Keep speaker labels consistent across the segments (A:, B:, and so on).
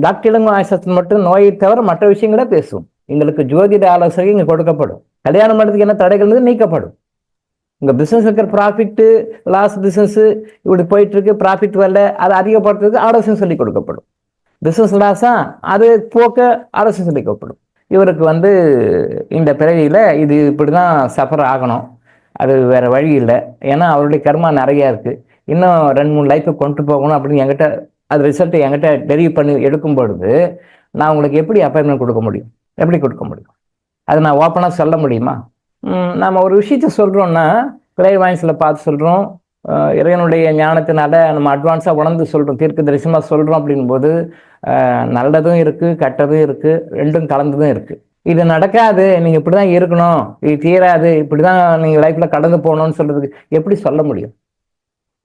A: Doctor Ilango ஆயுசாஸ்திரம் மட்டும் நோயை தவிர மற்ற விஷயங்களே பேசும். எங்களுக்கு ஜோதிட ஆலோசனை இங்கே கொடுக்கப்படும். கல்யாணம் பண்ணுறதுக்கு என்ன தடைகள் நீக்கப்படும். உங்க பிசினஸ் இருக்கிற ப்ராஃபிட் லாஸ் பிசினஸ் இப்படி போயிட்டு இருக்கு, ப்ராஃபிட் வரல, அதை அதிகப்படுத்துறதுக்கு ஆலோசனை சொல்லி கொடுக்கப்படும். பிசினஸ் லாஸா அது போக்க ஆலோசனை சொல்லி கொடுக்கப்படும். இவருக்கு இந்த பிறவியில இது இப்படிதான் சஃபர் ஆகணும், அது வேற வழி இல்லை, ஏன்னா அவருடைய கர்மா நிறைய இருக்கு, இன்னும் 2-3 லைஃப்பை கொண்டு போகணும் அப்படின்னு என்கிட்ட அது ரிசல்ட்டை என்கிட்ட டெரிவ் பண்ணி எடுக்கும் பொழுது நான் உங்களுக்கு எப்படி அப்பாயின்மெண்ட் கொடுக்க முடியும்? எப்படி கொடுக்க முடியும்? அதை நான் ஓப்பனாக சொல்ல முடியுமா? நம்ம ஒரு விஷயத்த சொல்கிறோம்னா கிளைர் வாயின்ஸில் பார்த்து சொல்கிறோம், இறைவனுடைய ஞானத்தினால நம்ம அட்வான்ஸாக உணர்ந்து சொல்கிறோம், தீர்க்க தரிசனமாக சொல்கிறோம். அப்படின்போது நல்லதும் இருக்குது, கெட்டதும் இருக்குது, ரெண்டும் கலந்துதான் இருக்குது. இது நடக்காது, நீங்கள் இப்படி தான் இருக்கணும், இது தீராது, இப்படி தான் நீங்கள் லைஃப்பில் கடந்து போகணும்னு சொல்கிறதுக்கு எப்படி சொல்ல முடியும்?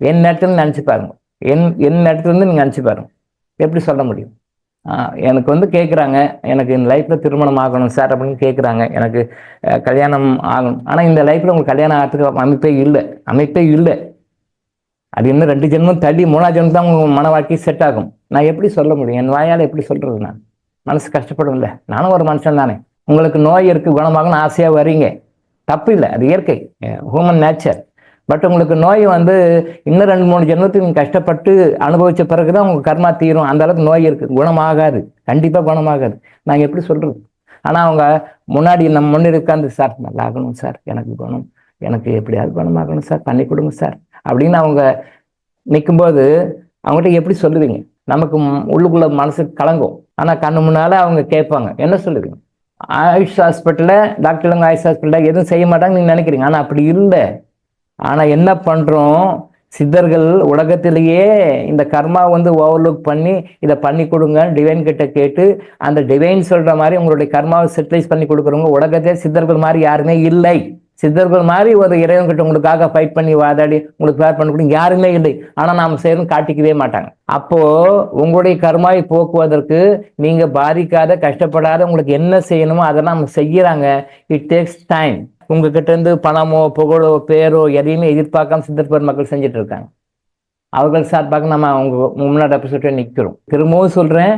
A: என் நேரத்துல நினச்சி பாருங்க, என் இடத்துலேருந்து நீங்கள் நினச்சி பாருங்க, எப்படி சொல்ல முடியும்? எனக்கு கேட்குறாங்க, எனக்கு இந்த லைஃப்பில் திருமணம் ஆகணும் சார் அப்படின்னு கேட்குறாங்க, எனக்கு கல்யாணம் ஆகணும், ஆனால் இந்த லைஃப்பில் உங்களுக்கு கல்யாணம் ஆகிறதுக்கு அமைப்பே இல்லை. அது இன்னும் 2 ஜென்மம் தள்ளி 3ஆவது ஜென்மம் தான் உங்கள் மன வாழ்க்கை செட் ஆகும். நான் எப்படி சொல்ல முடியும்? என் வாயால் எப்படி சொல்கிறது? நான் மனசு கஷ்டப்படும் இல்லை, நானும் ஒரு மனுஷன் தானே. உங்களுக்கு நோய் இருக்குது, குணமாகணும் ஆசையாக வரீங்க, தப்பு இல்லை, அது இயற்கை, ஹியூமன் நேச்சர். பட் உங்களுக்கு நோய் இன்னும் 2-3 ஜென்மத்துக்கு நீங்கள் கஷ்டப்பட்டு அனுபவிச்ச பிறகுதான் உங்கள் கர்மா தீரும். அந்த அளவுக்கு நோய் இருக்குது, குணமாகாது, கண்டிப்பாக குணமாகாது. நாங்கள் எப்படி சொல்கிறது? ஆனால் அவங்க முன்னாடி நம்ம முன்னாடி உட்காந்து, சார் நல்லா ஆகணும் சார், எனக்கு குணம், எனக்கு எப்படியாவது குணமாகணும் சார், பண்ணி கொடுங்க சார் அப்படின்னு அவங்க நிற்கும்போது அவங்ககிட்ட எப்படி சொல்லுவீங்க? நமக்கு உள்ளுக்குள்ள மனசு கலங்கும். ஆனால் கண்ணு முன்னால் அவங்க கேட்பாங்க, என்ன சொல்லுவீங்க? ஆயுஷ் ஹாஸ்பிட்டலில், டாக்டர் இளங்கோ ஆயுஷ் ஹாஸ்பிட்டலில் எதுவும் செய்ய மாட்டாங்க நீங்கள் நினைக்கிறீங்க, ஆனால் அப்படி இல்லை. ஆனா என்ன பண்றோம்? சித்தர்கள் உலகத்திலேயே இந்த கர்மா ஓவர்லுக் பண்ணி இதை பண்ணி கொடுங்க டிவைன் கிட்ட கேட்டு, அந்த டிவைன் சொல்ற மாதிரி உங்களுடைய கர்மாவை செட்டிலைஸ் பண்ணி கொடுக்குறவங்க உலகத்திலே சித்தர்கள் மாதிரி யாருமே இல்லை. சித்தர்கள் மாதிரி ஒரு இறைவன் கிட்ட உங்களுக்காக ஃபைட் பண்ணி வாதாடி உங்களுக்கு ஃபேர் பண்ணி கொடுங்க யாருமே இல்லை. ஆனா நாம செய்யணும் காட்டிக்கவே மாட்டாங்க. அப்போ உங்களுடைய கர்மாவை போக்குவதற்கு நீங்க பாதிக்காத, கஷ்டப்படாத, உங்களுக்கு என்ன செய்யணுமோ அதெல்லாம் நம்ம செய்யறாங்க. It takes time. உங்ககிட்ட இருந்து பணமோ புகழோ பேரோ எதையுமே எதிர்பார்க்காம சித்தர் மக்கள் செஞ்சுட்டு இருக்காங்க. அவர்கள் சார்பாக நம்ம அவங்க முன்னாடி எபிசோட நிற்கிறோம். திரும்பவும் சொல்றேன்,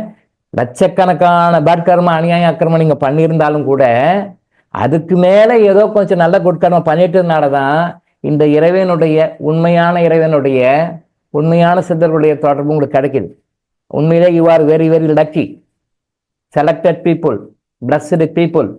A: லட்சக்கணக்கான பேட் கர்மா, அநியாய அக்கிரமம் நீங்க பண்ணியிருந்தாலும் கூட அதுக்கு மேல ஏதோ கொஞ்சம் நல்ல குட்கர்மம் பண்ணிட்டதுனாலதான் இந்த இறைவனுடைய உண்மையான சித்தர்களுடைய தொடர்பு உங்களுக்கு கிடைக்குது. உண்மையிலே you are very very lucky, selected people, blessed people.